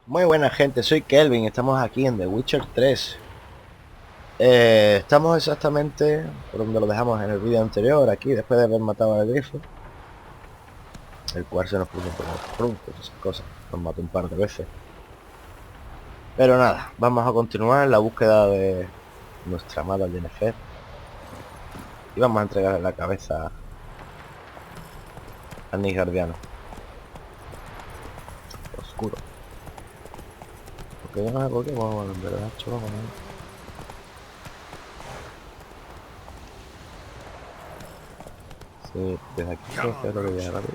Muy buena gente, soy Kelvin, estamos aquí en The Witcher 3. Estamos exactamente por donde lo dejamos en el vídeo anterior, aquí después de haber matado al grifo, el cual se nos puso por los truncos, esas cosas, nos mató un par de veces. Pero nada, vamos a continuar en la búsqueda de nuestra amada Yennefer y vamos a entregarle la cabeza al Nilfgaardiano oscuro. Porque yo no sé por qué, bueno, en verdad, chulo, bueno. Sí, desde aquí puedo hacer lo que viene rápido.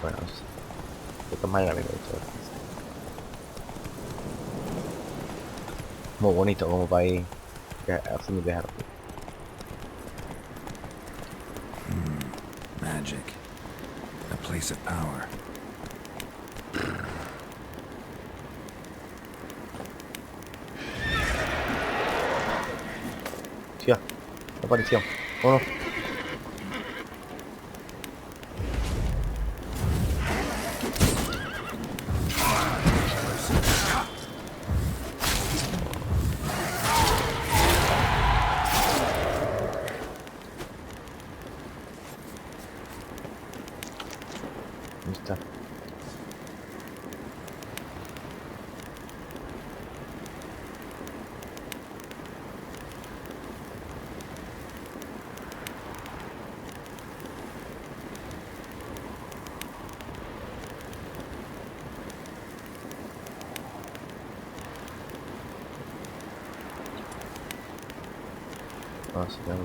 Bueno, no sé. De todas maneras, mira, esto es muy bonito como para ir haciendo viajar. Magic. A place of power. Hostia, aparición. Oh, no. ¿Dónde está? Ah, sí, claro.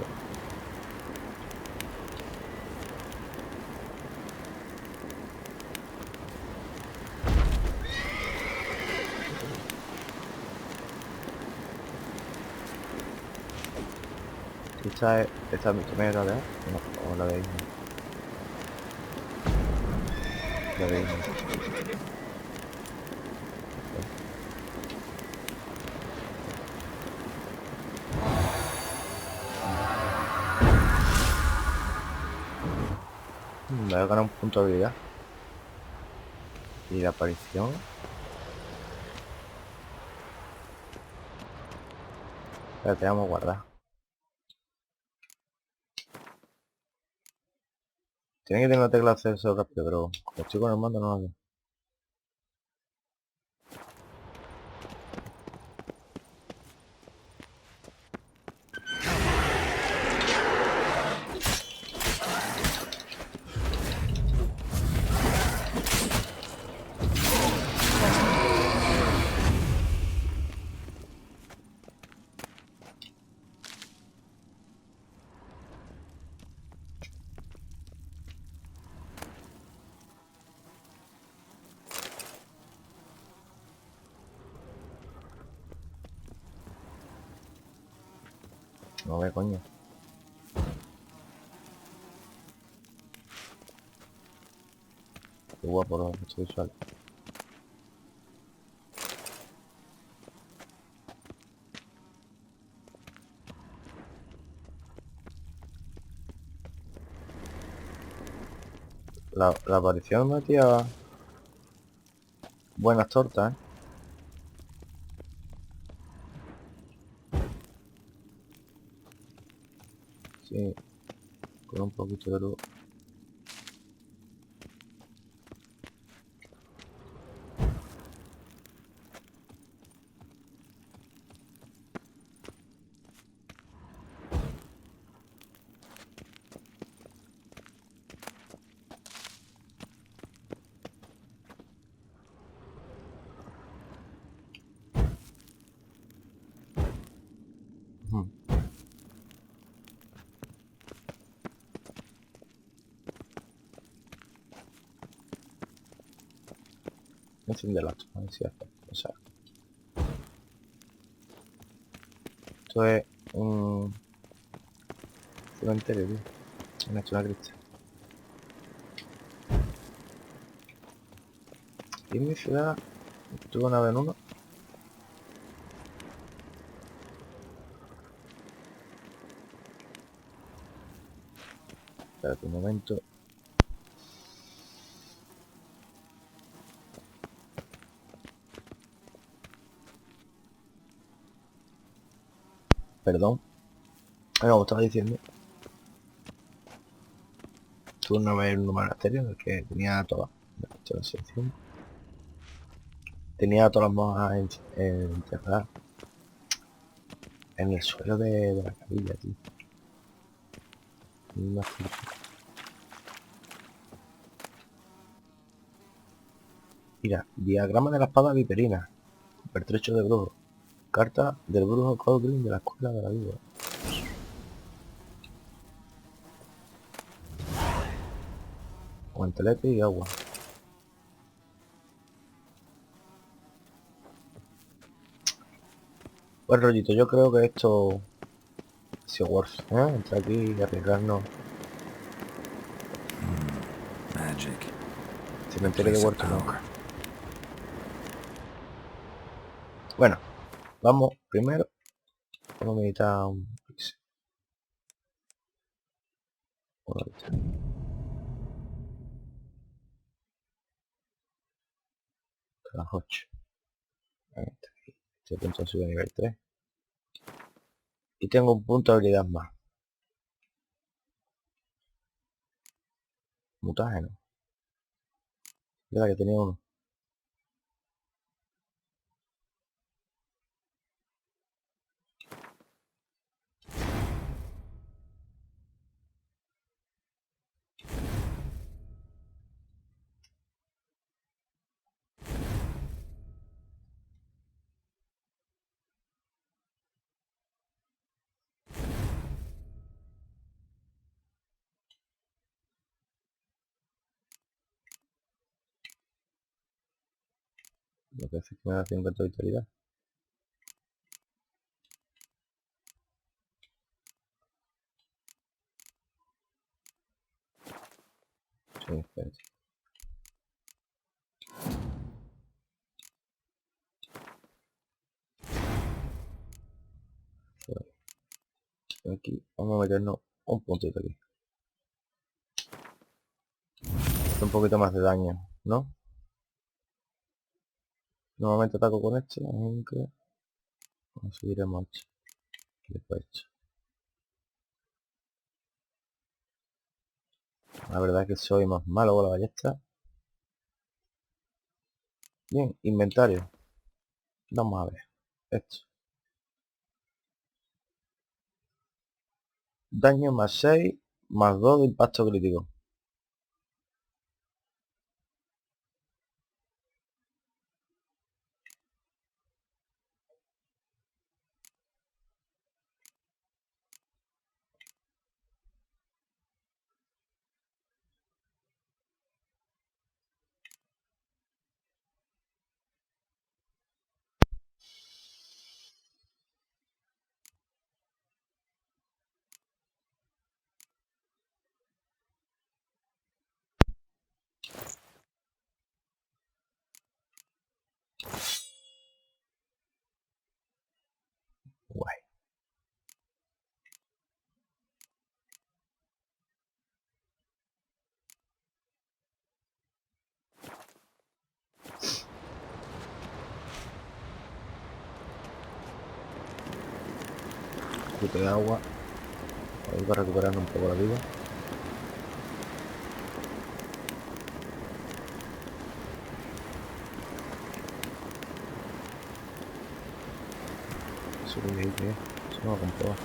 Esta es mi primera, ¿verdad? No, o la de Isma. La de Isma. Me voy a ganar un punto de habilidad. Y la aparición. Espérate, vamos a guardar. Tiene que tener una tecla de acceso rápido, pero como estoy con el mando no lo hago. No ve, coño. Qué guapo los efectos visuales. La aparición metía buenas tortas, ¿eh? Sí, con un poquito de luz. Ujú. Enciende las tomas, sí, o sea, esto es un cementerio, tío. Han hecho una crista. Y en mi ciudad tuve una vez en uno. Espérate un momento. Perdón. Como estaba diciendo. Tuve una vez un monasterio en el que tenía todas. La sección. Tenía todas las monjas enterradas en el suelo de la capilla, tío. Una flipa. Mira, diagrama de la espada viperina. Pertrecho de brujo. Carta del brujo Codrin de la escuela de la vida. Guantelete y agua. Buen rollito, yo creo que esto ha sido worth, ¿eh? Entrar aquí y arriesgarnos. Magic. Cementerio de Worth nunca. Bueno, vamos primero. Vamos a meditar un pixel. A las 8. Estoy a punto de subir a nivel 3. Y tengo un punto de habilidad más. Mutágeno. Ya que tenía uno. Lo que hace es que me da 50 de vitalidad. Sí, espérate. Aquí, vamos a meternos un puntito aquí. Un poquito más de daño, ¿no? Nuevamente ataco con este, aunque conseguiremos esto. Después esto. La verdad es que soy más malo con la ballesta. Bien, inventario. Vamos a ver. Esto. Daño más 6, más 2 de impacto crítico. Guay. Un poquito de agua. Ahí va recuperando un poco la vida. Eso que ahí que eso no lo comprueba.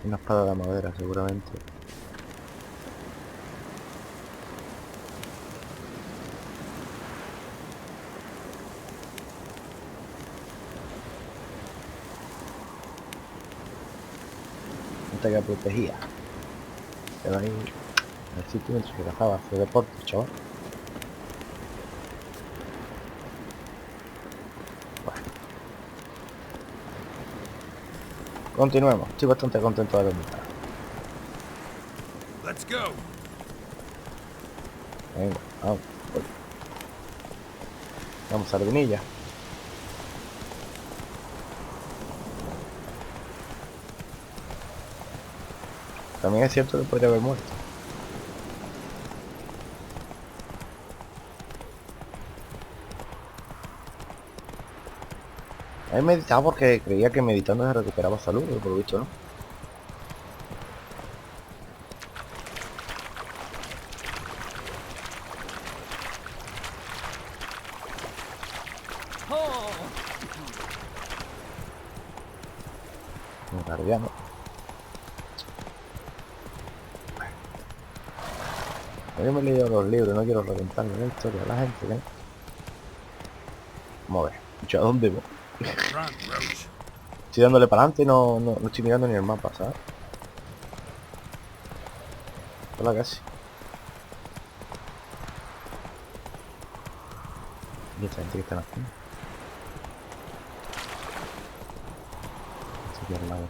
Una espada de madera seguramente. Esta que protegía. Quedó ahí en el sitio mientras que cazaba, hacer deporte, chaval. Bueno. Continuemos. Estoy bastante contento de la mitad. Let's go. Venga, vamos. Voy. Vamos, sardinilla. También es cierto que podría haber muerto. He meditado porque creía que meditando se recuperaba salud, pero por lo visto no. Un guardiano. Yo me he leído los libros, no quiero reventarme la historia a la gente, ¿eh? Vamos a ver. ¿Yo a dónde voy? Estoy dándole para adelante y no estoy mirando ni el mapa, ¿sabes? Hola, casi. ¿Y esta gente que están haciendo? Estoy aquí al lado.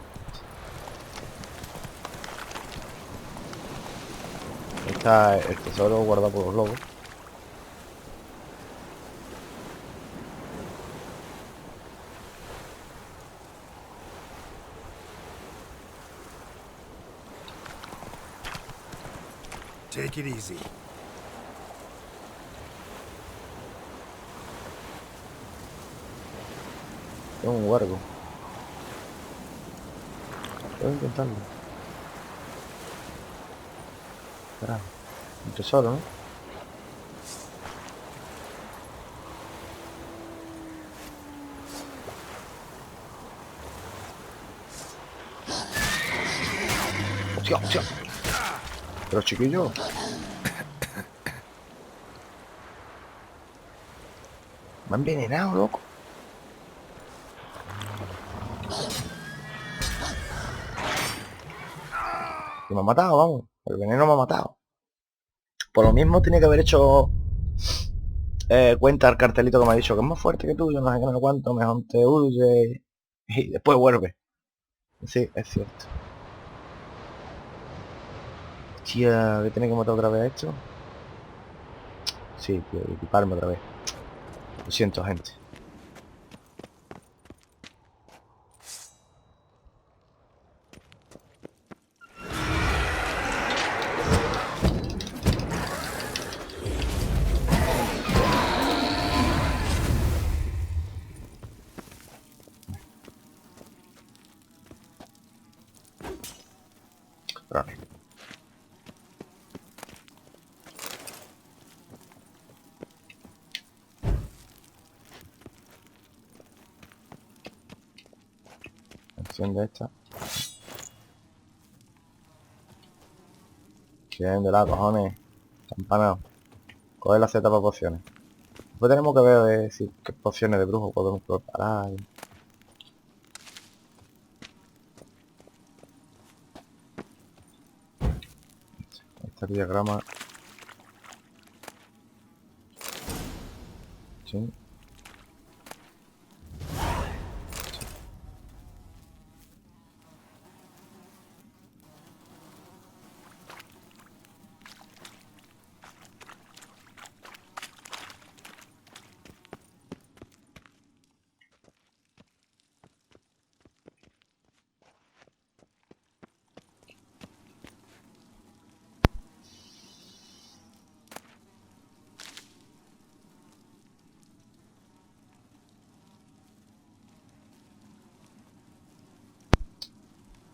Ahí está el tesoro guardado por los lobos. Take it easy. Tengo un huergo. Puedo intentarlo. Espera. Un tesoro, ¿no? ¡Hostia, hostia! Pero chiquillo. Me han envenenado, loco. Y me ha matado, vamos. El veneno me ha matado. Por lo mismo tiene que haber hecho cuenta el cartelito que me ha dicho que es más fuerte que tú, yo no sé qué, no sé cuánto, mejor te huye y después vuelve. Sí, es cierto. Hostia, voy a tener que matar otra vez a esto. Sí, tío, equiparme otra vez. Lo siento, gente. Vale. Enciende esta. Bien de la cojones. Campanado. Coge la Z para pociones. Después tenemos que ver si qué pociones de brujo podemos preparar. Este diagrama. Sí.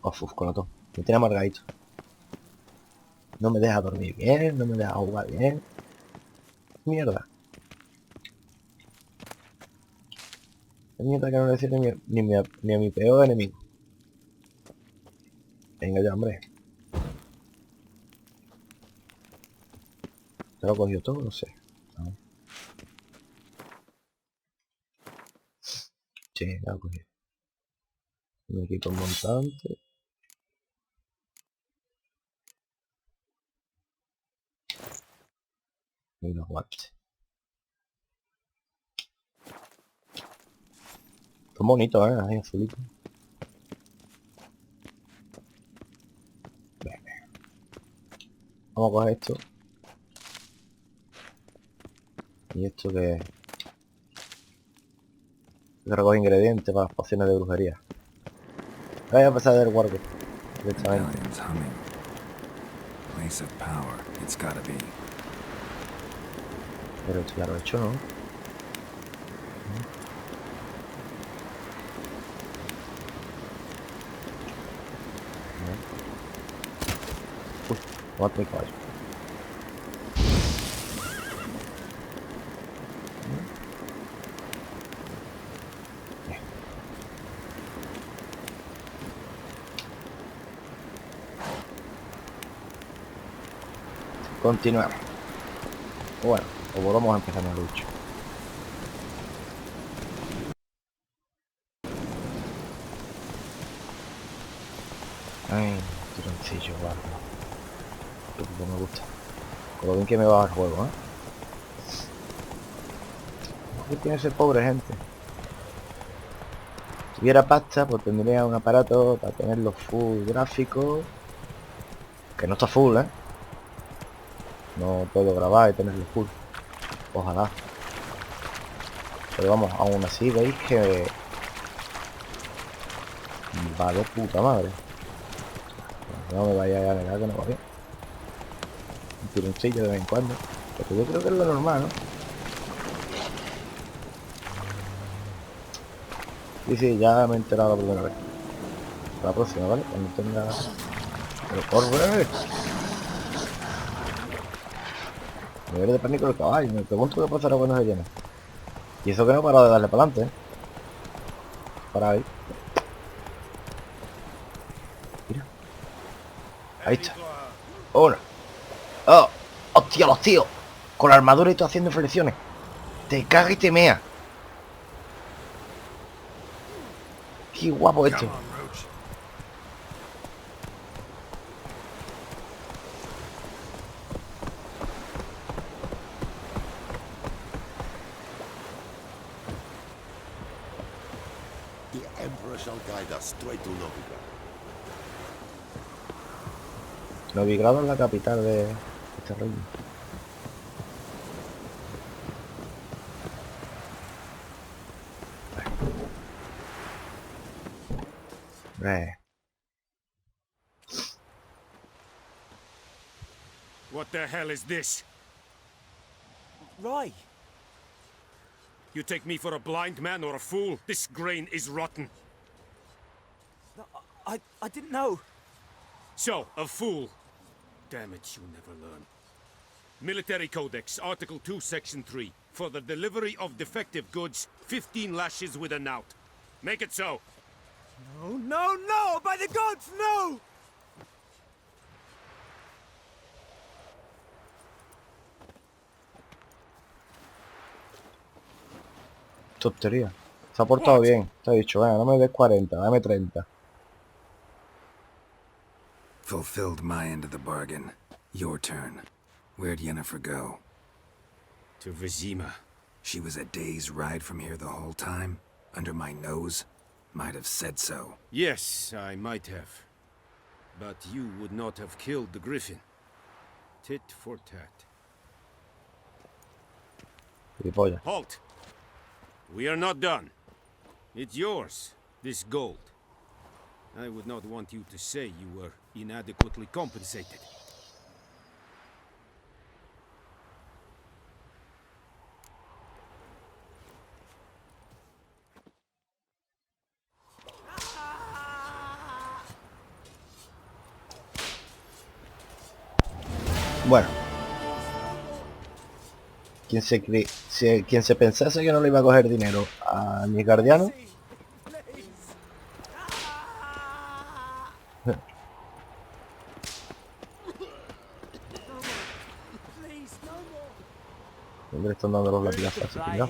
Uf, con otro. Me tiene amargadito. No me deja dormir bien, no me deja jugar bien. Mierda. Es mierda que no le decir ni a mi peor enemigo. Venga ya, hombre. ¿Te lo he cogido todo? No sé. A ver. Sí, me lo he cogido. Me quito un montante. Y los guantes. Son bonitos, ahí azulitos. Venga. Vamos a coger esto. Y esto que recoge ingredientes para las pociones de brujería. Voy a empezar del guardia directamente. Medallion's humming. place of power. It's gotta be. Pero ya lo he hecho, ¿no? Uy, mata mi caballo. Continuamos. Bueno, o volvamos a empezar la lucha. Ay, tironcillo, guarda. Que me gusta. Con lo bien que me va el juego, ¿eh? ¿Qué tiene ese pobre, gente? Si tuviera pasta, pues tendría un aparato para tenerlo full gráfico. Que no está full, ¿eh? No puedo grabar y tenerlo full. Ojalá. Pero vamos, aún así veis que va de puta madre. No me vaya a negar que no va bien. Un tironcillo de vez en cuando. Pero yo creo que es lo normal, ¿no? Sí, ya me he enterado la primera vez. La próxima, ¿vale? Cuando tenga... Pero corre. Me voy de pánico el caballo. Me pregunto qué pasará cuando se llene. Y eso que no he parado de darle para adelante, ¿eh? Para ahí. Mira. Ahí está. Uno. ¡Oh! ¡Hostia, los tíos! Con la armadura y todo haciendo flexiones. Te caga y te mea. Qué guapo esto. The Emperor shall guide us straight to Nilfgaard. Nilfgaard es la capital de este reino. What the hell is this? Right. You take me for a blind man or a fool? This grain is rotten. No, I didn't know. So, a fool. Damn it, you never learn. Military Codex, Article 2, Section 3. For the delivery of defective goods, 15 lashes with a knout. Make it so. No, no, no! By the gods, no! Tontería. Se ha portado bien. Te ha dicho, no me des 40, dame 30. Fulfilled my end of the bargain. Your turn. Where'd Yennefer go? To Vizima. She was a day's ride from here the whole time? Under my nose? Might have said so. Yes, I might have. But you would not have killed the griffin. Tit for tat. Gilipollas. Halt! We are not done. It's yours, this gold. I would not want you to say you were inadequately compensated. Bueno. Quien se pensase que no le iba a coger dinero a mis guardianos. Siempre están dando los latigazos así, ¿no?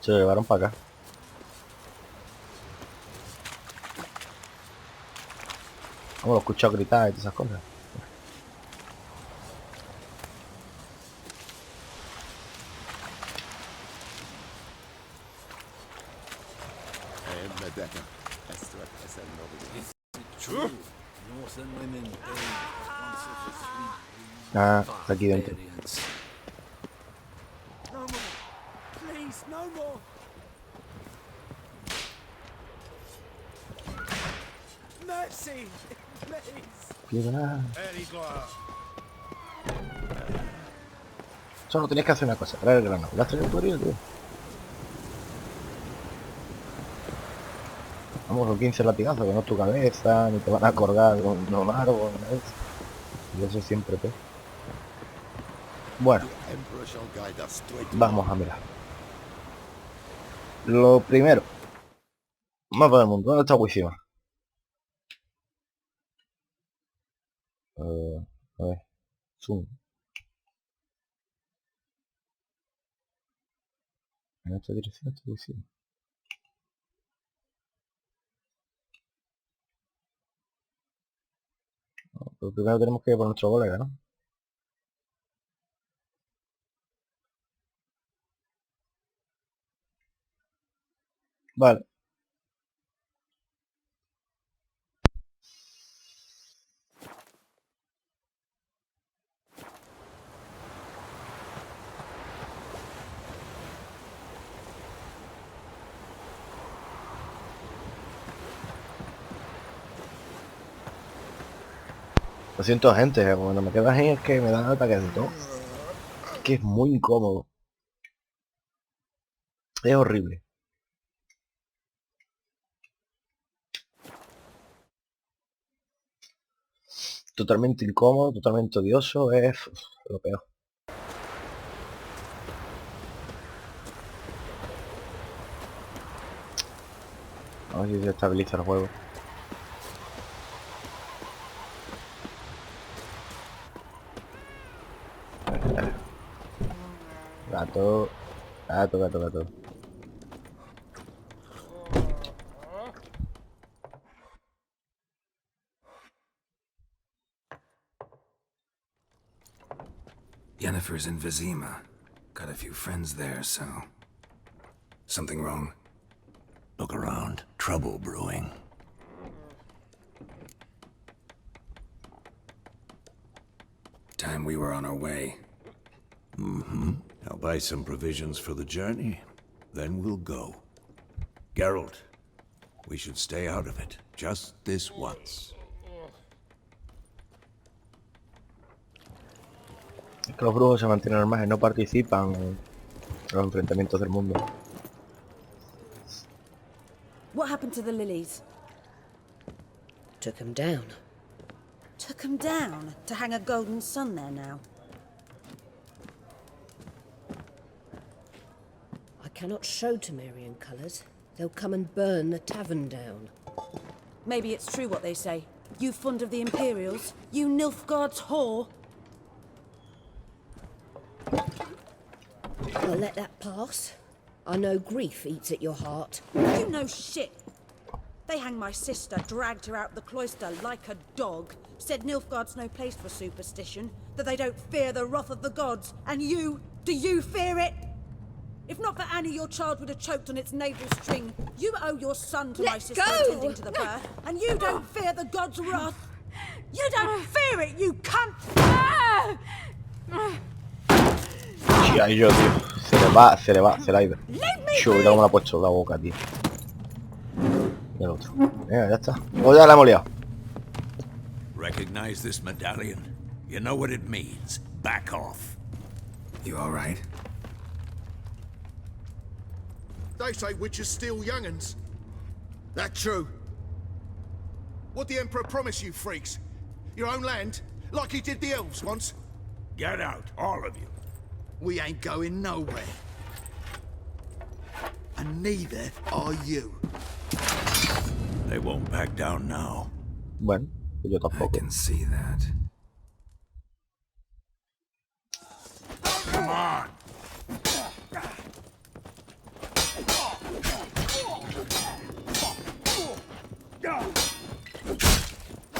Se lo llevaron para acá. Como lo escucho gritar y todas esas cosas. Ah, está aquí dentro. No more. Please, no more. mercy! Please! Piedad. Eddie Glow. Solo tenías que hacer una cosa, traer el grano. ¿Le has traído tu herido, tío? Vamos, con 15 latigazos, que no es tu cabeza, ni te van a colgar con un árbol, ¿no? Y eso siempre te... Bueno, The Emperor shall guide us straight to vamos a mirar. Lo primero. Mapa del mundo. ¿Dónde está Wishima? A ver. Zoom. En esta dirección está Wishima. No, pero primero tenemos que ir por nuestro colega, ¿no? Vale. Lo siento, gente, cuando me quedas ahí es que me dan ataques de todo. Que es muy incómodo. Es horrible. Totalmente incómodo, totalmente odioso, es lo peor. A ver si se estabiliza el juego. Gato, gato, gato, gato. Yennefer's in Vizima. Got a few friends there, so... Something wrong? Look around. Trouble brewing. Time we were on our way. I'll buy some provisions for the journey. Then we'll go. Geralt, we should stay out of it. Just this once. Es que los brujos se mantienen al margen, no participan en los enfrentamientos del mundo. What happened to the lilies? Took him down. Took them down to hang a golden sun there now. I cannot show Temerian colours. They'll come and burn the tavern down. Maybe it's true what they say. You fond of the Imperials? You Nilfgaard's whore? I'll let that pass. I know grief eats at your heart. You know shit. They hanged my sister, dragged her out the cloister like a dog. Said Nilfgaard's no place for superstition, that they don't fear the wrath of the gods. And you, do you fear it? If not for Annie, your child would have choked on its navel string. You owe your son to my sister attending to the birth, and you don't fear the gods' wrath. You don't fear it, you cunt! Ay, yo, tío. Se le ha ido. Chuta, como le ha puesto la boca, tío. Y el otro. Venga, ya está. O ya la hemos liado. Recognize this medallion? You know what it means. Back off. You alright? They say witches steal young'uns. That true? What the Emperor promise you, freaks? Your own land? Like he did the elves once? Get out, all of you. We ain't going nowhere. And neither are you. They won't back down now. Bueno, pues yo I tampoco. can see that. Come on.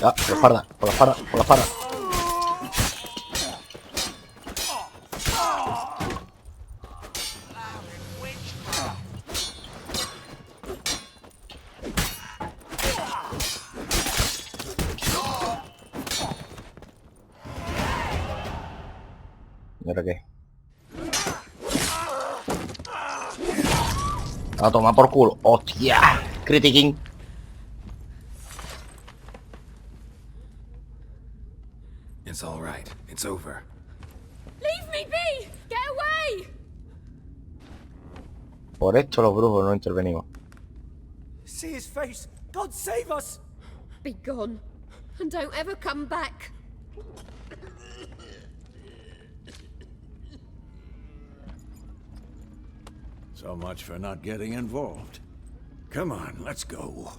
Ah, por la espalda, por la espalda, por la espalda. ¿Y ahora qué? A tomar por culo. ¡Hostia! Critiquín. It's all right. It's over. Leave me be! Get away! Por esto los brujos no intervenimos. See his face! God save us! Be gone, and don't ever come back. So much for not getting involved. Come on, let's go.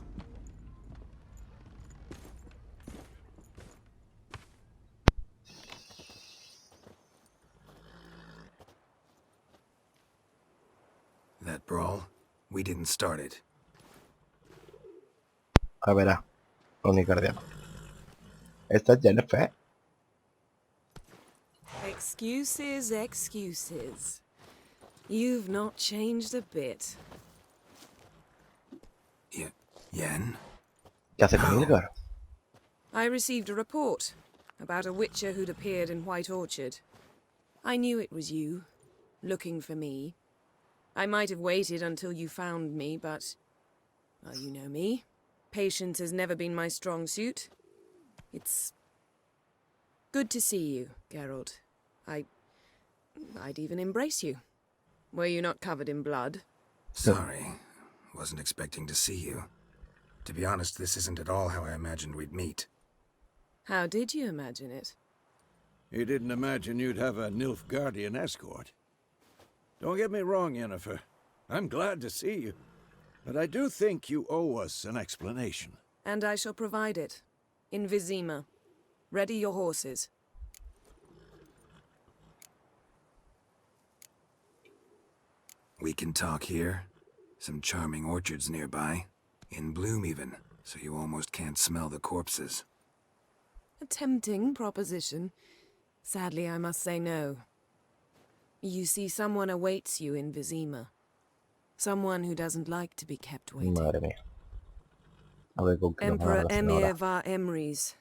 That brawl, we didn't start it. A verá, unicardiano. Esta es Jennifer. Excuses, excuses. You've not changed a bit. Yen? ¿Qué hace con Nilfgaard? I received a report about a witcher who'd appeared in White Orchard. I knew it was you, looking for me. I might have waited until you found me, but... well, you know me. Patience has never been my strong suit. It's... good to see you, Geralt. I'd even embrace you. Were you not covered in blood? Sorry. Wasn't expecting to see you. To be honest, this isn't at all how I imagined we'd meet. How did you imagine it? You didn't imagine you'd have a Nilfgaardian escort. Don't get me wrong, Yennefer. I'm glad to see you. But I do think you owe us an explanation. And I shall provide it. In Vizima. Ready your horses. We can talk here. Some charming orchards nearby. In bloom even, so you almost can't smell the corpses. A tempting proposition. Sadly, I must say no. You see, someone awaits you in Vizima. Someone who doesn't like to be kept waiting. Madre mía. A ver con qué nos Emperor vamos a relacionar Emir ahora. var Emrys.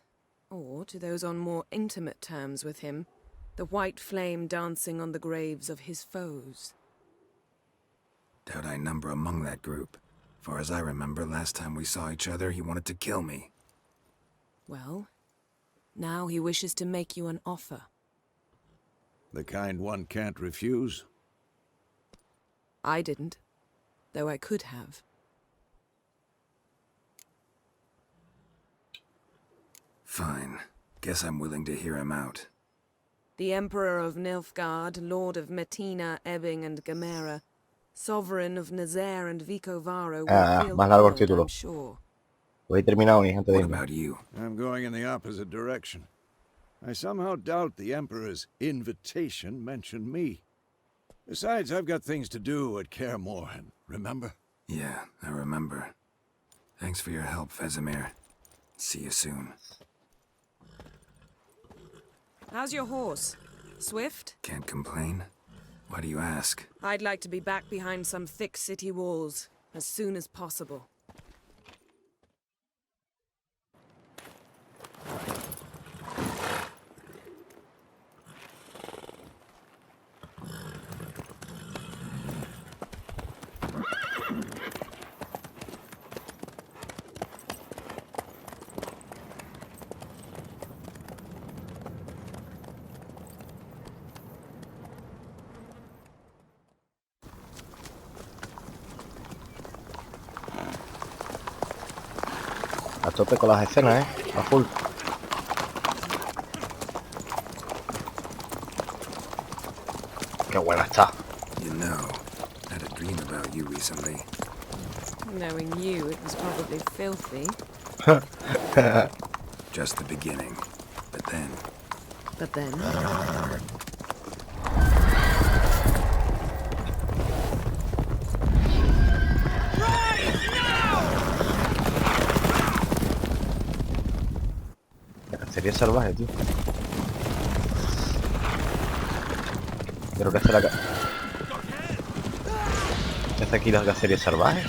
Or, to those on more intimate terms with him, the white flame dancing on the graves of his foes. Doubt I number among that group. Far as I remember, last time we saw each other, he wanted to kill me. Well, now he wishes to make you an offer. The kind one can't refuse. I didn't, though I could have. Fine. Guess I'm willing to hear him out. The Emperor of Nilfgaard, Lord of Metina, Ebbing and Gamera, Sovereign of Nazaire and Vicovaro, will feel más largo el honored, título. I'm sure. Lo he terminado hoy antes de What irme. about you? I'm going in the opposite direction. I somehow doubt the Emperor's invitation mentioned me. Besides, I've got things to do at Kaer Morhen, remember? Yeah, I remember. Thanks for your help, Vesemir. See you soon. How's your horse? Swift? Can't complain. Why do you ask? I'd like to be back behind some thick city walls as soon as possible. A tope con las escenas, a full. Qué buena está. You know, I had a dream about you recently. Knowing you, it was probably filthy. Just the beginning. But then... But then... La Cacería Salvaje, tío. Pero ¿qué hace la ¿Qué hace aquí la Cacería Salvaje?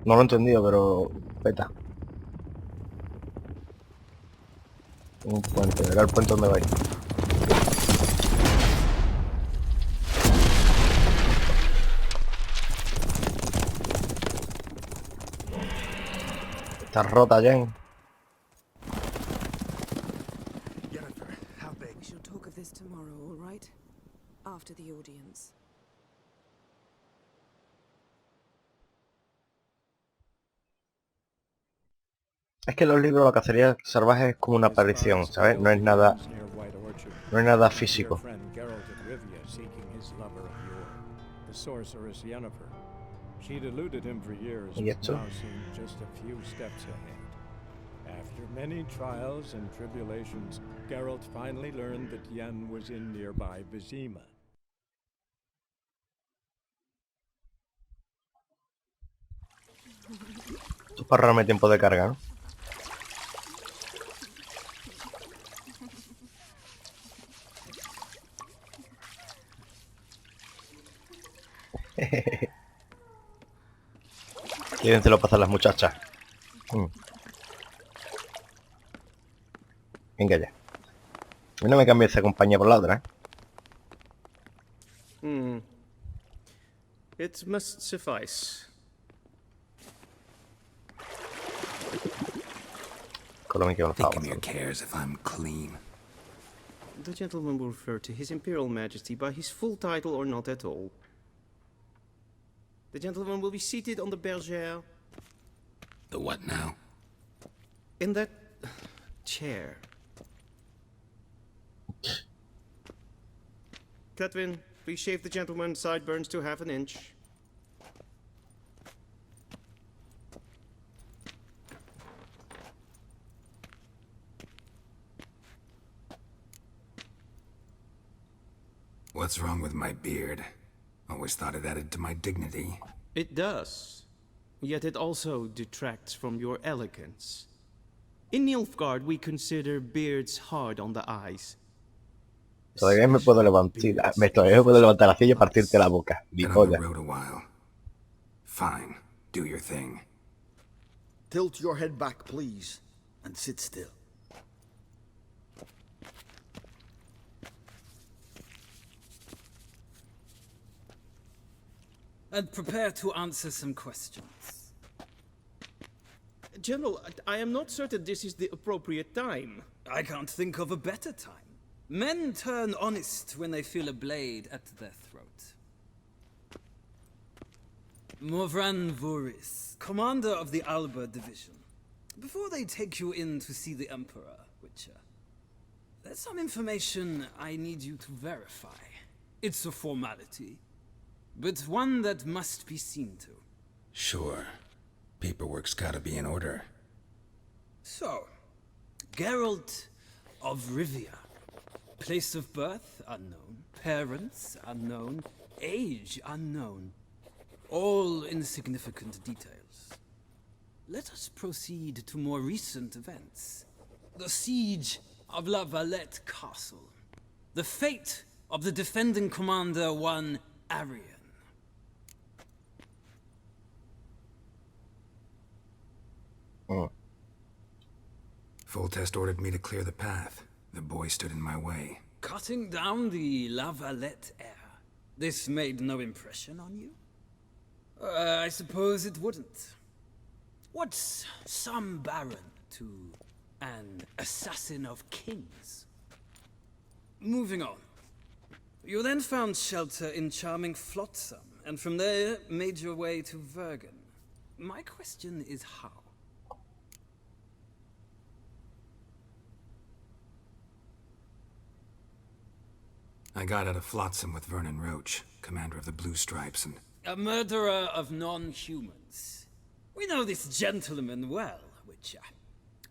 No lo he entendido, pero peta. Un puente, era el puente donde vais. Está rota, Jen. We shall talk of this tomorrow, all right? After the audience. Es que en los libros la cacería salvaje es como una aparición, ¿sabes? No es nada... No es nada físico. Geralt de Rivia seeking his lover of yore, the sorceress Yennefer. She'd eluded him for years, ¿Y but esto? now seemed just a few steps ahead. After many trials and tribulations, Geralt finally learned that Yen was in nearby Vizima. Esto es para ahorrarme tiempo de carga, ¿no? Quieren se lo pasan las muchachas. Venga ya. A mí no me cambie esa compañía por la otra, ¿eh? It must suffice. Think of your cares if I'm clean. The gentleman will refer to His Imperial Majesty by his full title or not at all. The gentleman will be seated on the bergère. The what now? In that chair. Catwin, please shave the gentleman's sideburns to half an inch. What's wrong with my beard? Always thought it added to my dignity. It does. Yet it also detracts from your elegance. In Nilfgaard, we consider beards hard on the eyes. Todavía me puedo levantar, todavía me puedo levantar la silla y partirte la boca. Ni Been on the joya. road a while. Fine, do your thing. Tilt your head back, please, and sit still. And prepare to answer some questions. General, I am not certain this is the appropriate time. I can't think of a better time. Men turn honest when they feel a blade at their throat. Morvran Voris, commander of the Alba Division. Before they take you in to see the Emperor, Witcher, there's some information I need you to verify. It's a formality, but one that must be seen to. Sure. Paperwork's gotta be in order. So, Geralt of Rivia. Place of birth, unknown. Parents, unknown. Age, unknown. All insignificant details. Let us proceed to more recent events. The siege of La Valette Castle. The fate of the defending commander, one Arian. Foltest ordered me to clear the path. The boy stood in my way. Cutting down the La Valette heir. This made no impression on you? I suppose it wouldn't. What's some baron to an assassin of kings? Moving on. You then found shelter in charming Flotsam, and from there made your way to Vergen. My question is how? I got out of Flotsam with Vernon Roach, commander of the Blue Stripes, and... A murderer of non-humans. We know this gentleman well, Witcher.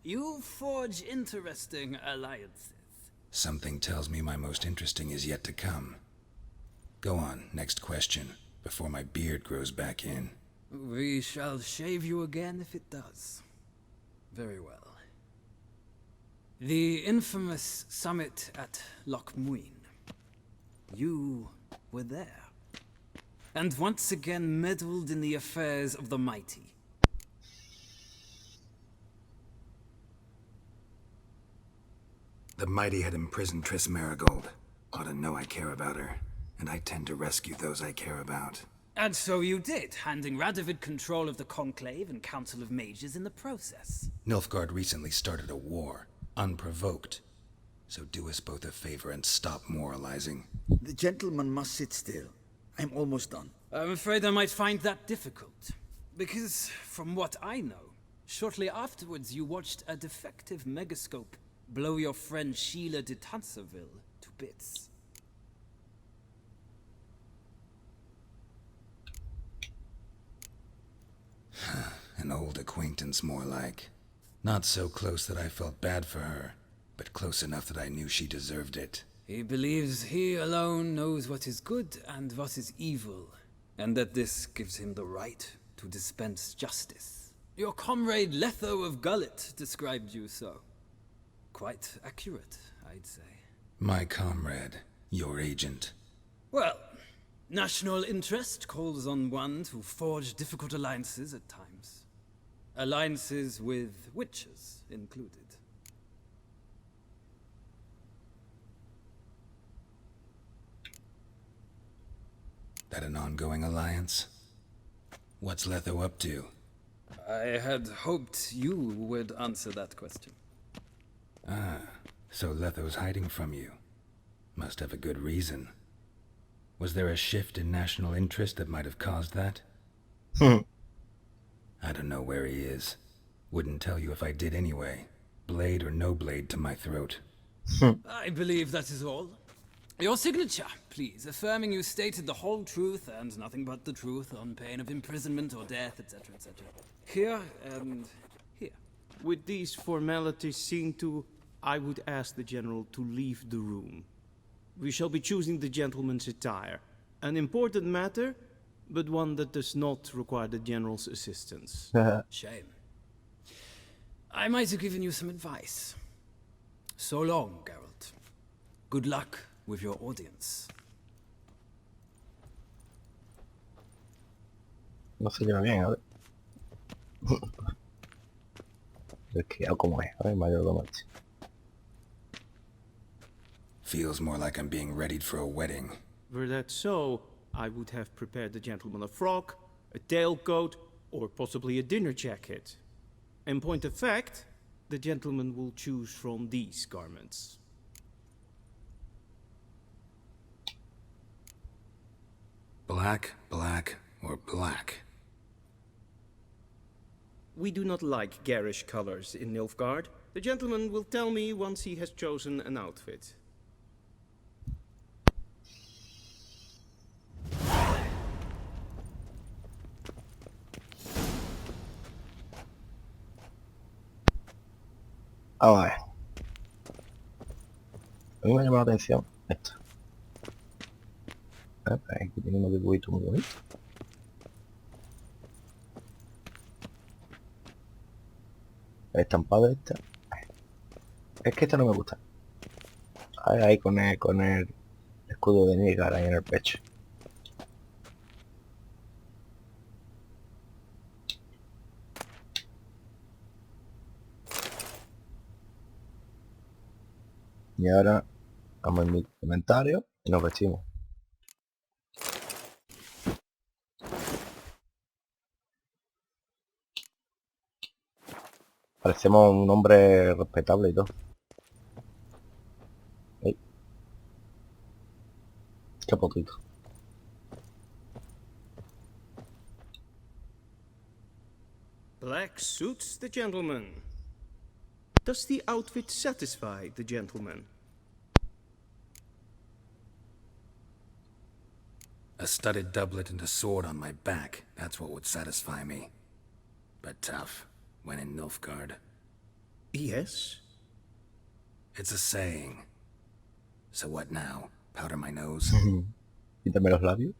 You forge interesting alliances. Something tells me my most interesting is yet to come. Go on, next question, before my beard grows back in. We shall shave you again if it does. Very well. The infamous summit at Loch Muin. You were there. And once again meddled in the affairs of the mighty. The mighty had imprisoned Triss Marigold. Ought to know I care about her, and I tend to rescue those I care about. And so you did, handing Radovid control of the Conclave and Council of Mages in the process. Nilfgaard recently started a war, unprovoked. So do us both a favor and stop moralizing. The gentleman must sit still. I'm almost done. I'm afraid I might find that difficult. Because, from what I know, shortly afterwards you watched a defective megascope blow your friend Sheila de Tanserville to bits. An old acquaintance, more like. Not so close that I felt bad for her, but close enough that I knew she deserved it. He believes he alone knows what is good and what is evil, and that this gives him the right to dispense justice. Your comrade Letho of Gullet described you so. Quite accurate, I'd say. My comrade, your agent. Well, national interest calls on one to forge difficult alliances at times. Alliances with witches included. That an ongoing alliance? What's Letho up to? I had hoped you would answer that question. Ah, so Letho's hiding from you. Must have a good reason. Was there a shift in national interest that might have caused that? I don't know where he is. Wouldn't tell you if I did anyway. Blade or no blade to my throat. I believe that is all. Your signature, please, affirming you stated the whole truth and nothing but the truth on pain of imprisonment or death, etc., etc. Here and here. With these formalities seen to, I would ask the General to leave the room. We shall be choosing the gentleman's attire. An important matter, but one that does not require the General's assistance. Shame. I might have given you some advice. So long, Geralt. Good luck with your audience. No se lleva bien, a ver. Descriado como es, a ver, mayordomo. Feels more like I'm being readied for a wedding. Were that so, I would have prepared the gentleman a frock, a tailcoat, or possibly a dinner jacket. In point of fact, the gentleman will choose from these garments. Black, black, or black? We do not like garish colors in Nilfgaard. The gentleman will tell me once he has chosen an outfit. A ver. A mí me ha llamado la atención esto. Aquí tiene unos dibujitos muy bonitos. El estampado este. Es que este no me gusta. Ahí con el escudo de Nilfgaard ahí en el pecho. Y ahora vamos en mi comentario y nos vestimos. Parecemos un hombre respetable y todo. ¡Ey! ¡Qué potito! Black suits the gentleman. Does the outfit satisfy the gentleman? A studded doublet and a sword on my back. That's what would satisfy me. But tough, when in Nilfgaard. Yes? It's a saying. So what now? Powder my nose? Quítame los labios.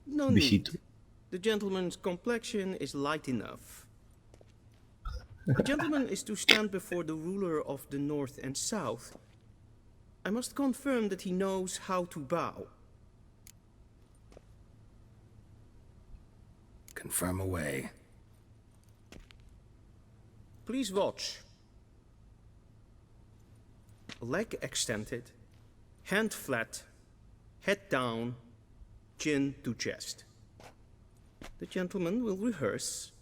No need. The gentleman's complexion is light enough. The gentleman is to stand before the ruler of the North and South. I must confirm that he knows how to bow. Confirm away. Please watch. leg extended, hand flat, head down, chin to chest. The gentleman will rehearse.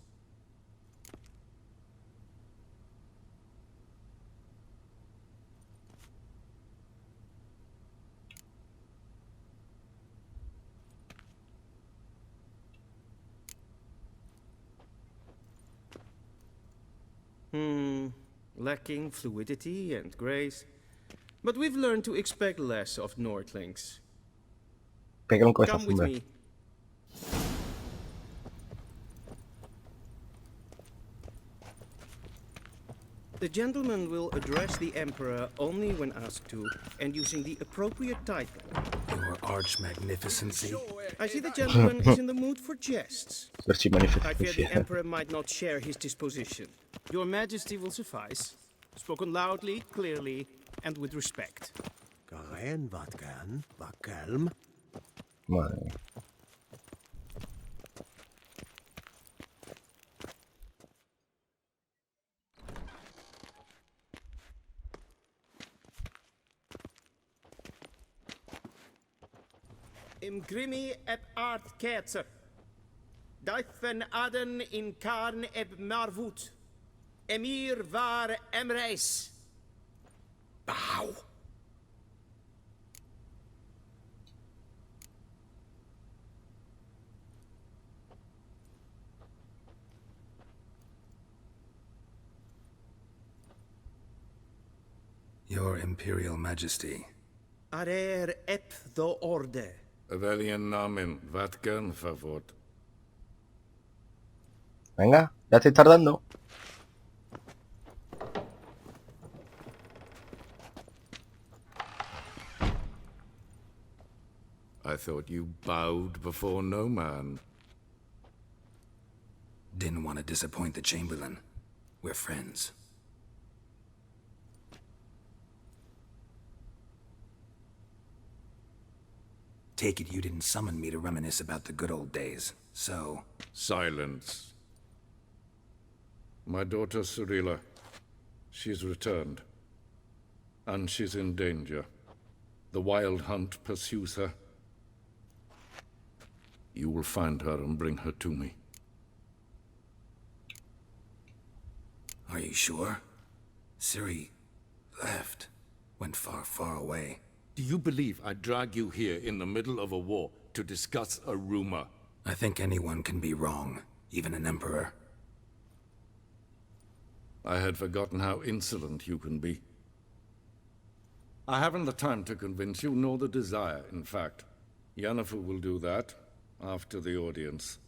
Lacking fluidity and grace. But we've learned to expect less of Nordlings. Come with me. The gentleman will address the Emperor only when asked to, and using the appropriate title. Your Arch-Magnificency. I see the gentleman is in the mood for jests. I fear the Emperor might not share his disposition. Your Majesty will suffice. Spoken loudly, clearly, and with respect. Madre mía. Im grimi eb art ketzer. Duifen aden in karn eb marvoet. Emir var emreis. Bow. Your Imperial Majesty. Arer ep the orde. Veljen namen, vatkan favort. Venga, ya estoy tardando. I thought you bowed before no man. Didn't want to disappoint the Chamberlain. We're friends. Take it you didn't summon me to reminisce about the good old days, so... Silence. My daughter Cyrilla, she's returned. And she's in danger. The Wild Hunt pursues her. You will find her and bring her to me. Are you sure? Ciri left. Went far, far away. Do you believe I'd drag you here in the middle of a war to discuss a rumor? I think anyone can be wrong, even an emperor. I had forgotten how insolent you can be. I haven't the time to convince you, nor the desire, in fact. Yennefer will do that after the audience.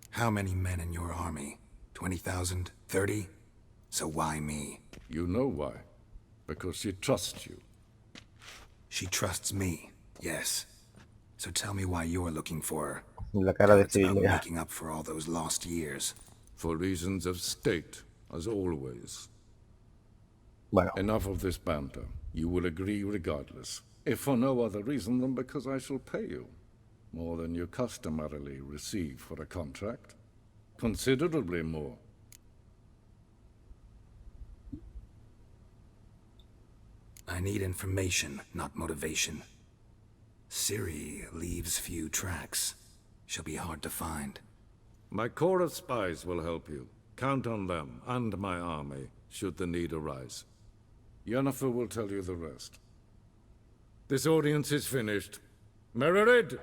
How many men in your army? 20,000? 30? So why me? You know why. Because she trusts you. She trusts me, yes. So tell me why you're looking for her. La cara de It's about Ciri. making up for all those lost years. For reasons of state, as always. Bueno. Enough of this banter. You will agree regardless. If for no other reason than because I shall pay you. More than you customarily receive for a contract. Considerably more. I need information, not motivation. Ciri leaves few tracks. She'll be hard to find. My corps of spies will help you. Count on them, and my army, should the need arise. Yennefer will tell you the rest. This audience is finished. Mererid!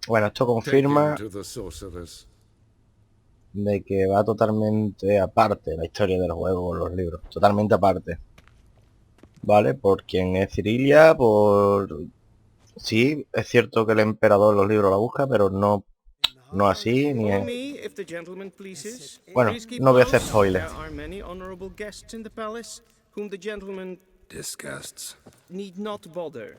Bueno, esto confirma Take him to the sorceress. de que va totalmente aparte la historia del juego, los libros. Totalmente aparte. ¿Vale? Por quién es Cirilia, por... Sí, es cierto que el emperador los libros la busca, pero no así, ni es... Bueno, no voy a hacer spoilers. Disgusts. Need not bother.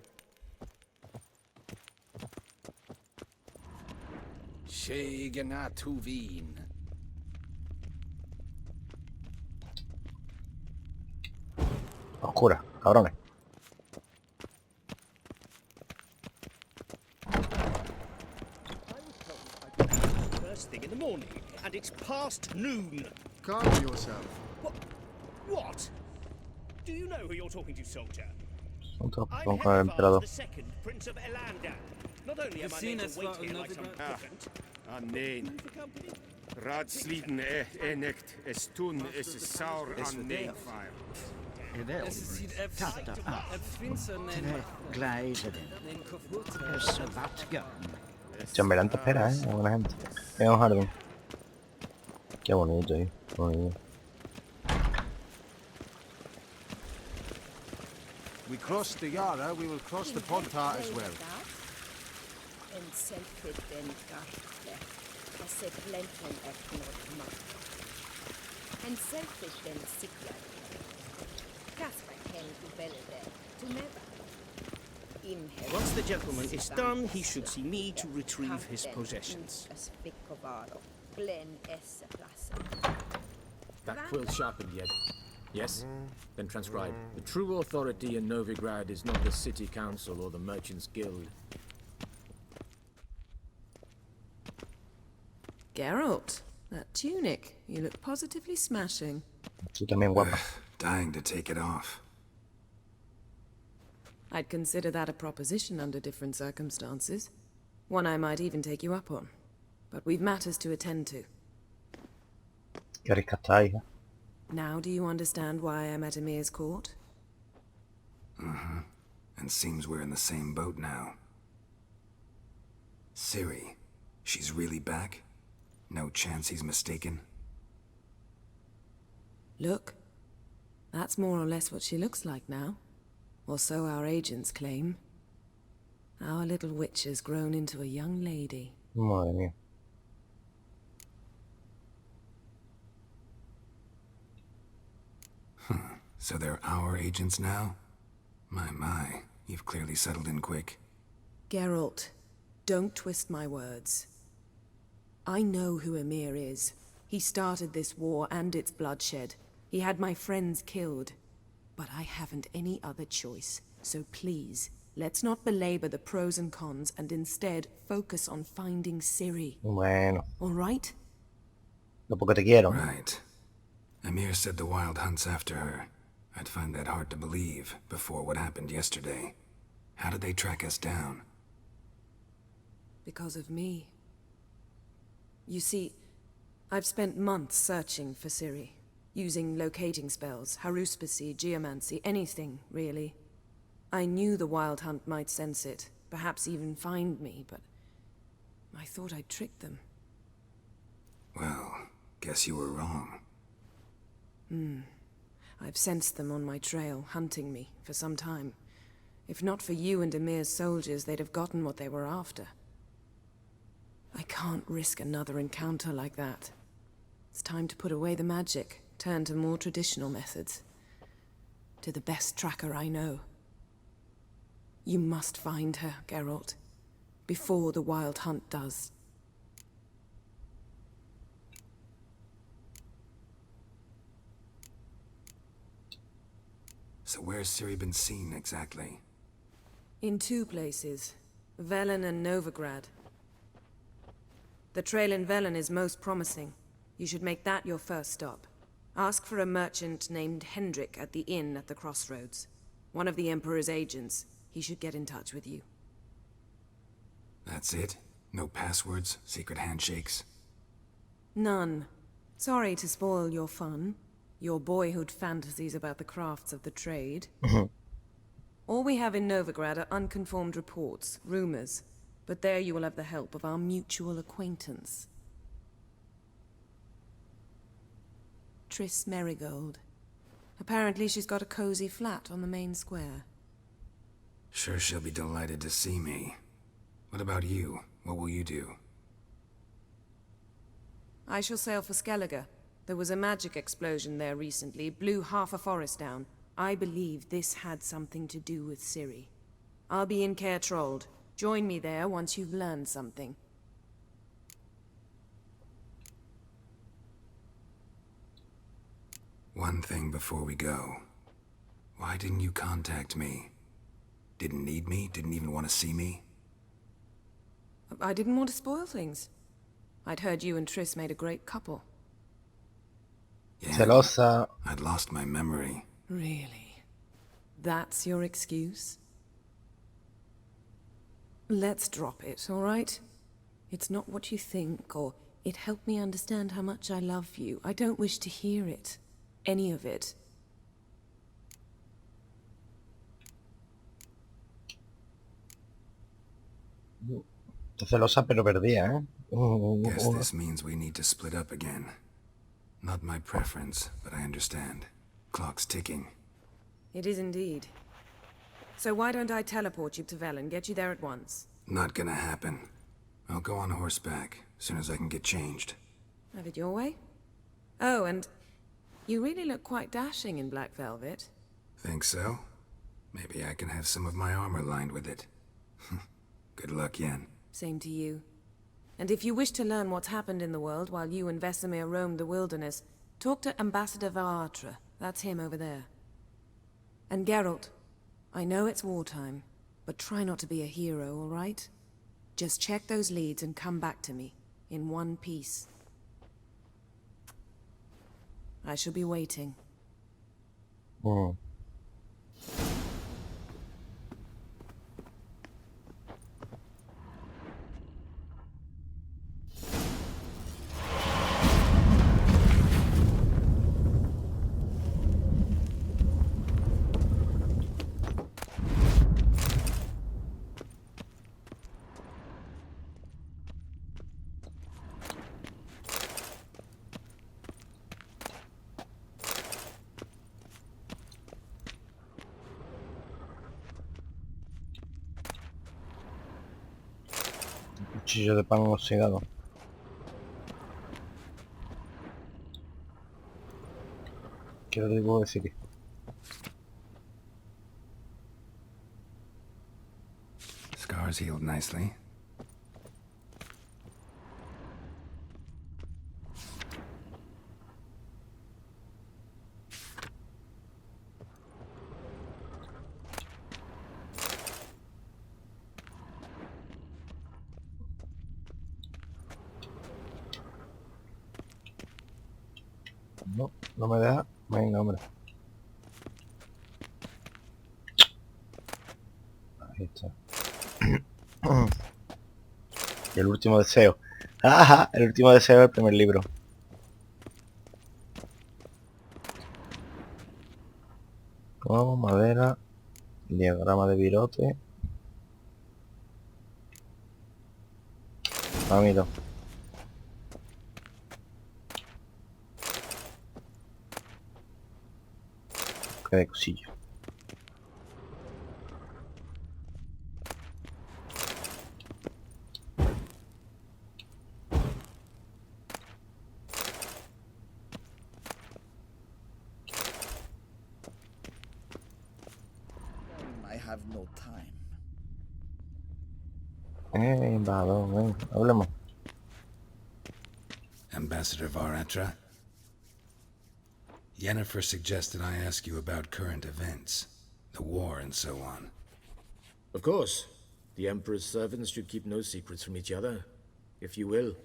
Oscura, cabrones. First thing in the morning, and it's past noon. Calm yourself. What? Do you know who you're talking to, soldier? Junto I'm con el emperador. the second Prince of Elandan. Not only am I seen made us to wait for here like some another- peasant. Neen. Raadsleden enecht es tun es saur an neefire. Geweld, tatta, glijden, Chamberlain te espera, buena gente. Venga, Jardín. Qué bonito, bonito. We crossed the Yara, we will cross the Pontar as well. Once the gentleman is done, he should see me to retrieve his possessions. That quill sharpened yet? Yes? Then transcribe. The true authority in Novigrad is not the city council or the merchants guild. Geralt, that tunic. You look positively smashing. Tú también guapa. Dying to take it off. I'd consider that a proposition under different circumstances. One I might even take you up on. But we've matters to attend to. Now do you understand why I'm at Emir's court? Mm-hmm. And seems we're in the same boat now. Ciri, she's really back? No chance he's mistaken? Look, that's more or less what she looks like now. Or so our agents claim. Our little witch has grown into a young lady. Madre mía. So they're our agents now? My, you've clearly settled in quick. Geralt, don't twist my words. I know who Emir is. He started this war and its bloodshed. He had my friends killed. But I haven't any other choice. So please, let's not belabor the pros and cons and instead focus on finding Ciri. Bueno. All right? No porque te quiero. Right. Emir said the Wild hunts after her. I'd find that hard to believe before what happened yesterday. How did they track us down? Because of me. You see, I've spent months searching for Ciri. Using locating spells, haruspicy, geomancy, anything, really. I knew the Wild Hunt might sense it, perhaps even find me, but I thought I'd tricked them. Well, guess you were wrong. I've sensed them on my trail, hunting me, for some time. If not for you and Emir's soldiers, they'd have gotten what they were after. I can't risk another encounter like that. It's time to put away the magic. Turn to more traditional methods. To the best tracker I know. You must find her, Geralt. Before the Wild Hunt does. So where's Ciri been seen exactly? In two places. Velen and Novigrad. The trail in Velen is most promising. You should make that your first stop. Ask for a merchant named Hendrik at the inn at the crossroads. One of the Emperor's agents. He should get in touch with you. That's it? No passwords? Secret handshakes? None. Sorry to spoil your fun. Your boyhood fantasies about the crafts of the trade. All we have in Novigrad are unconformed reports, rumors. But there you will have the help of our mutual acquaintance. Triss Merigold. Apparently she's got a cozy flat on the main square. Sure she'll be delighted to see me. What about you? What will you do? I shall sail for Skellige. There was a magic explosion there recently, blew half a forest down. I believe this had something to do with Ciri. I'll be in Caer Trold. Join me there once you've learned something. One thing before we go. Why didn't you contact me? Didn't need me? Didn't even want to see me? I didn't want to spoil things. I'd heard you and Triss made a great couple. Celosa. I'd lost my memory. Really? That's your excuse? Let's drop it, all right? It's not what you think, or it helped me understand how much I love you. I don't wish to hear it. Any of it. Celosa pero perdía, Guess this means we need to split up again. Not my preference, but I understand. Clock's ticking. It is indeed. So why don't I teleport you to Vel and get you there at once? Not gonna happen. I'll go on horseback, as soon as I can get changed. Have it your way? Oh, and you really look quite dashing in black velvet. Think so? Maybe I can have some of my armor lined with it. Good luck, Yen. Same to you. And if you wish to learn what's happened in the world while you and Vesemir roamed the wilderness, talk to Ambassador Varatra. That's him over there. And Geralt, I know it's wartime, but try not to be a hero, all right? Just check those leads and come back to me, in one piece. I shall be waiting. Oh. Cuchillo de pan oxidado. Quiero dibujo de Siri. Scars healed nicely. No, no me deja. Venga, hombre. Ahí está. Y el último deseo. ¡Ajá! El último deseo del primer libro. Como madera. Diagrama de virote. Amigo. De cosillo. I have no time. Embajador, ven, hablemos. Ambassador Varatra? Yennefer suggested I ask you about current events, the war and so on. Of course. The Emperor's servants should keep no secrets from each other. If you will,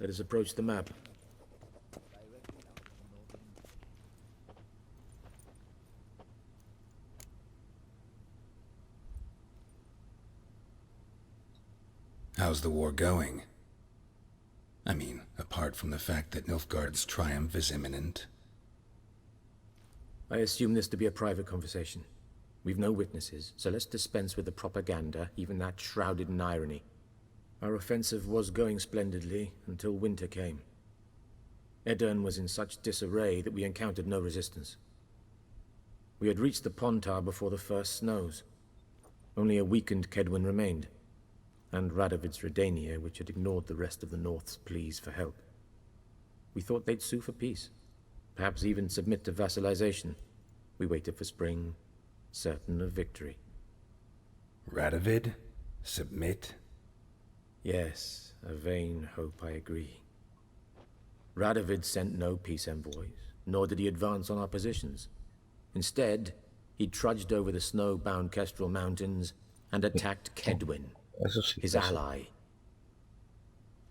let us approach the map. How's the war going? I mean, apart from the fact that Nilfgaard's triumph is imminent. I assume this to be a private conversation. We've no witnesses, so let's dispense with the propaganda, even that shrouded in irony. Our offensive was going splendidly until winter came. Edirn was in such disarray that we encountered no resistance. We had reached the Pontar before the first snows. Only a weakened Kedwen remained, and Radovid's Redania, which had ignored the rest of the North's pleas for help. We thought they'd sue for peace, perhaps even submit to vassalization. We waited for spring, certain of victory. Radovid? Submit? Yes, a vain hope, I agree. Radovid sent no peace envoys, nor did he advance on our positions. Instead, he trudged over the snow-bound Kestrel Mountains and attacked Kedwen, his ally.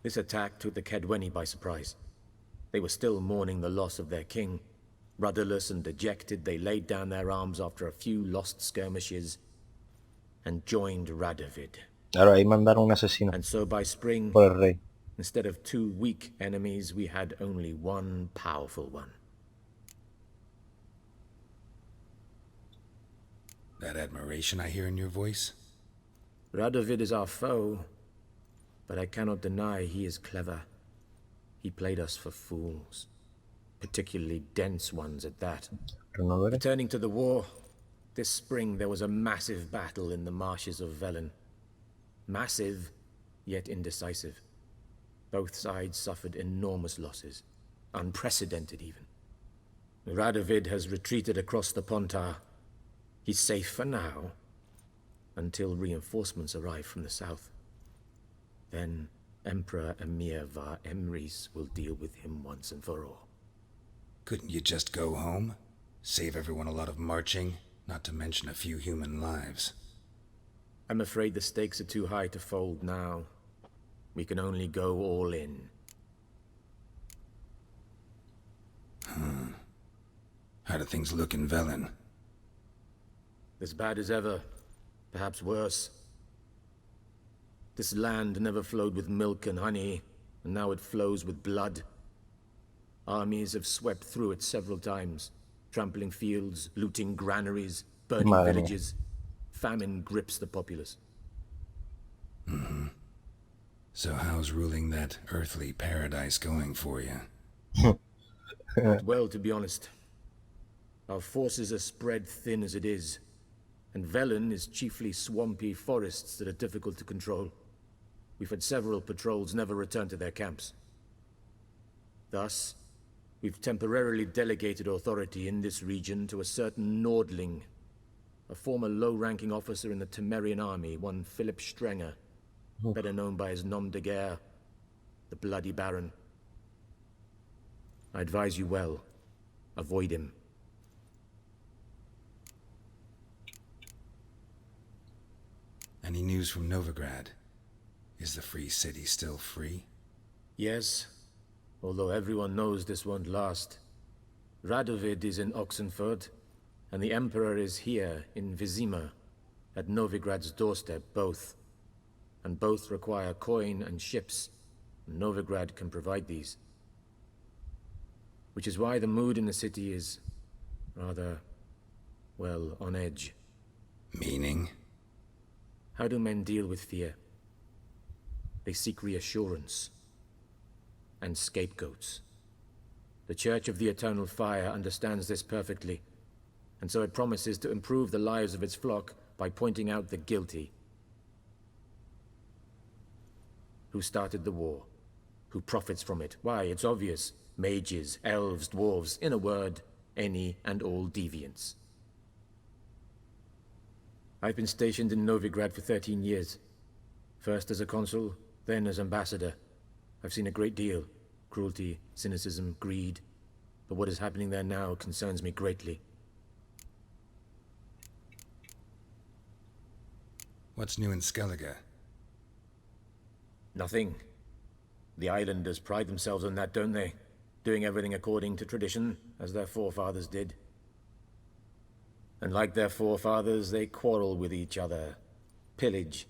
This attack took the Kedweni by surprise. They were still mourning the loss of their king. Rudderless and dejected, they laid down their arms after a few lost skirmishes and joined Radovid. Ahora ahí mandaron un asesino. And so by spring, por el rey. Instead of 2 weak enemies, we had only 1 powerful one. That admiration I hear in your voice? Radovid is our foe, but I cannot deny he is clever. He played us for fools, particularly dense ones at that. Returning to the war, this spring there was a massive battle in the marshes of Velen. Massive, yet indecisive. Both sides suffered enormous losses, unprecedented even. Radovid has retreated across the Pontar. He's safe for now, until reinforcements arrive from the south. Then Emperor Emir var Emrys will deal with him once and for all. Couldn't you just go home? Save everyone a lot of marching, not to mention a few human lives. I'm afraid the stakes are too high to fold now. We can only go all in. How do things look in Velen? As bad as ever, perhaps worse. This land never flowed with milk and honey, and now it flows with blood. Armies have swept through it several times, trampling fields, looting granaries, burning villages. Famine grips the populace. So how's ruling that earthly paradise going for you? Well, to be honest, our forces are spread thin as it is, and Velen is chiefly swampy forests that are difficult to control. We've had several patrols never return to their camps. Thus, we've temporarily delegated authority in this region to a certain Nordling, a former low-ranking officer in the Temerian army, one Philip Strenger, better known by his nom de guerre, the Bloody Baron. I advise you well. Avoid him. Any news from Novigrad? Is the free city still free? Yes, although everyone knows this won't last. Radovid is in Oxenfurt, and the Emperor is here in Vizima, at Novigrad's doorstep, both. And both require coin and ships. Novigrad can provide these. Which is why the mood in the city is rather, well, on edge. Meaning? How do men deal with fear? They seek reassurance and scapegoats. The Church of the Eternal Fire understands this perfectly, and so it promises to improve the lives of its flock by pointing out the guilty. Who started the war? Who profits from it? Why, it's obvious. Mages, elves, dwarves, in a word, any and all deviants. I've been stationed in Novigrad for 13 years. First as a consul, then as ambassador. I've seen a great deal. Cruelty, cynicism, greed. But what is happening there now concerns me greatly. What's new in Skellige? Nothing. The islanders pride themselves on that, don't they? Doing everything according to tradition, as their forefathers did. And like their forefathers, they quarrel with each other, pillage,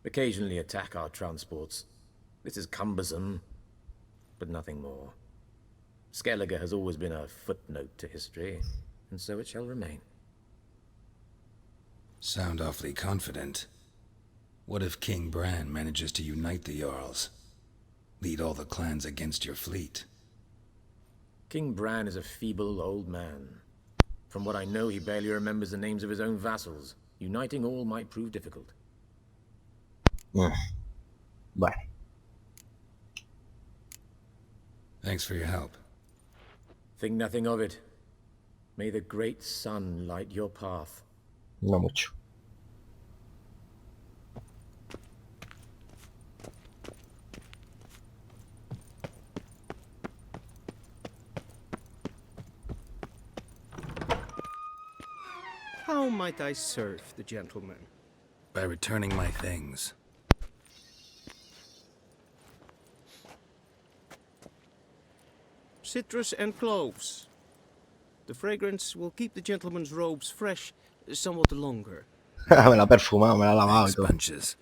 occasionally attack our transports. This is cumbersome, but nothing more. Skellige has always been a footnote to history, and so it shall remain. Sound awfully confident. What if King Bran manages to unite the Jarls? Lead all the clans against your fleet? King Bran is a feeble old man. From what I know, he barely remembers the names of his own vassals. Uniting all might prove difficult. Bye. Thanks for your help. Think nothing of it. May the great sun light your path. No mucho. How might I serve the gentleman? By returning my things. citrus and cloves. The fragrance will keep the gentleman's robes fresh somewhat longer. Me la ha perfumado, me la ha lavado y todo. Bunches.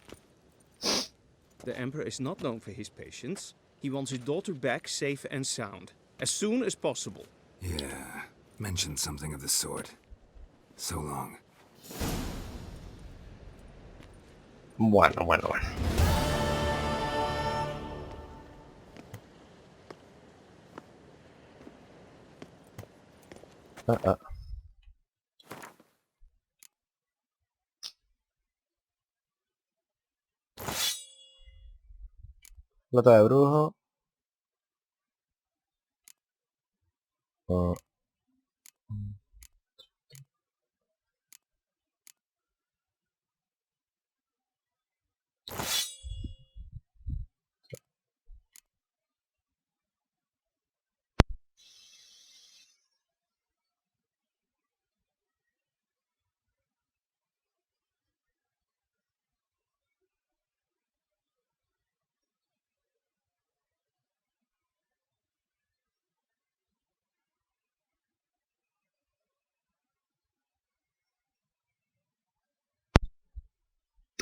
The Emperor is not known for his patience. He wants his daughter back safe and sound, as soon as possible. Yeah, mentioned something of the sort. So long. Bueno. Flota de brujo.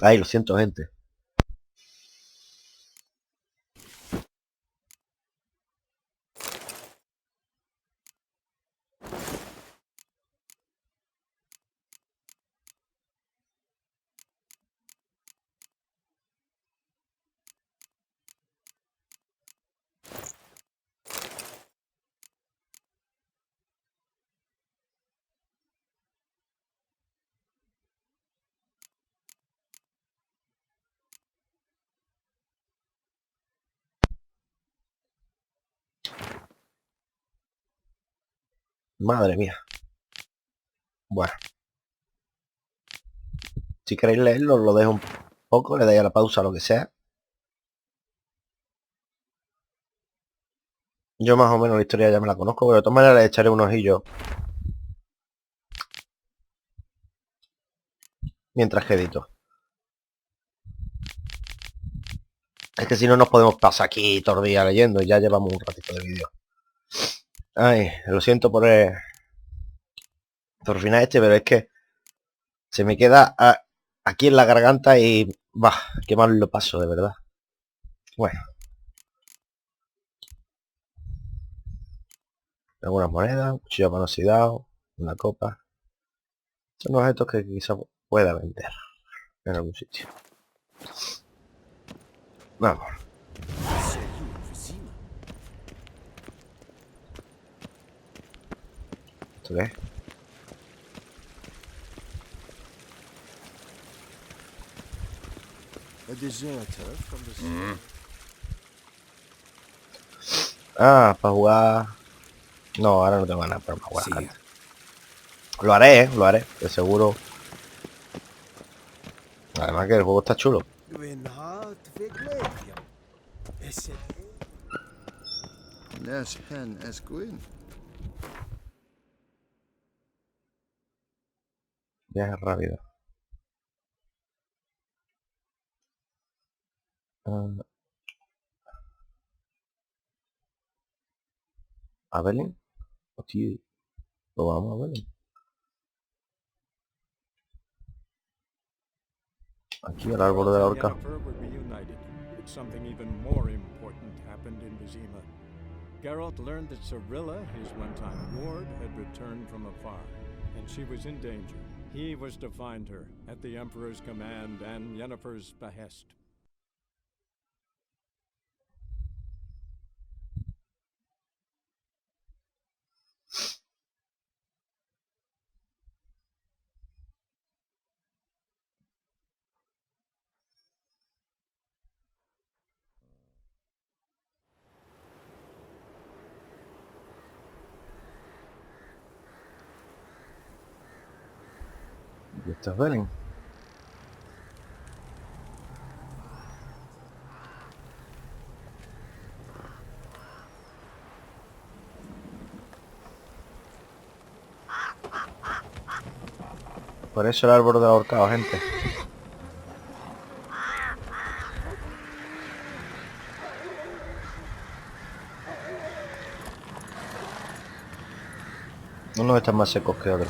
Ay, lo siento, gente. Madre mía. Bueno. Si queréis leerlo, lo dejo un poco, le dais a la pausa o lo que sea. Yo más o menos la historia ya me la conozco, pero de todas maneras le echaré un ojillo. Mientras que edito. Es que si no nos podemos pasar aquí todo el día leyendo y ya llevamos un ratito de vídeo. Ay, lo siento por el final este, pero es que se me queda aquí en la garganta y bah, qué mal lo paso, de verdad. Bueno. Algunas monedas, un cuchillo manosidado, una copa. Son objetos que quizá pueda vender en algún sitio. Vamos. ¿Esto qué es? Ah, para jugar. No, ahora no tengo nada para jugar. Sí. Lo haré, de seguro. Además que el juego está chulo. Viaje rápido. ¿A Belén? Hostia. Lo vamos a Belén. Aquí el árbol de la horca. Something even more important happened in Vizima. Geralt learned that Cirilla, his one-time ward, had returned from afar, and she was in danger. He was to find her, at the Emperor's command and Yennefer's behest. Y esto es Belén. Por eso el árbol de la horcado, gente. Unos están más secos que otros.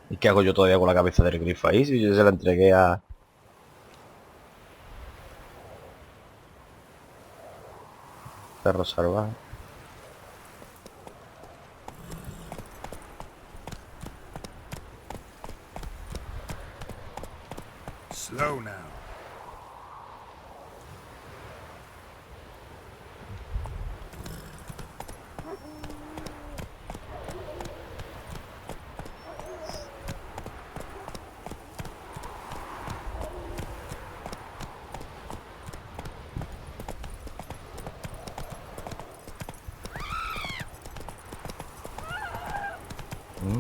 ¿Y qué hago yo todavía con la cabeza del grifo ahí? Si yo se la entregué a... Perro salvaje. Slow now.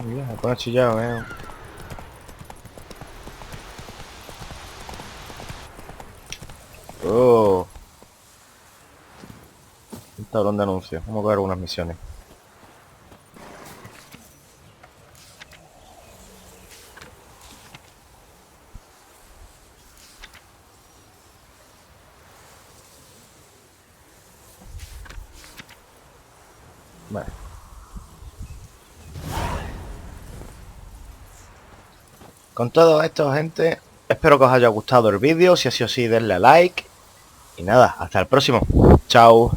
Mira, me pone chillado, Oh. Un tablón de anuncios. Vamos a coger algunas misiones. Vale. Con todo esto, gente, espero que os haya gustado el vídeo. Si ha sido así, denle a like. Y nada, hasta el próximo. Chao.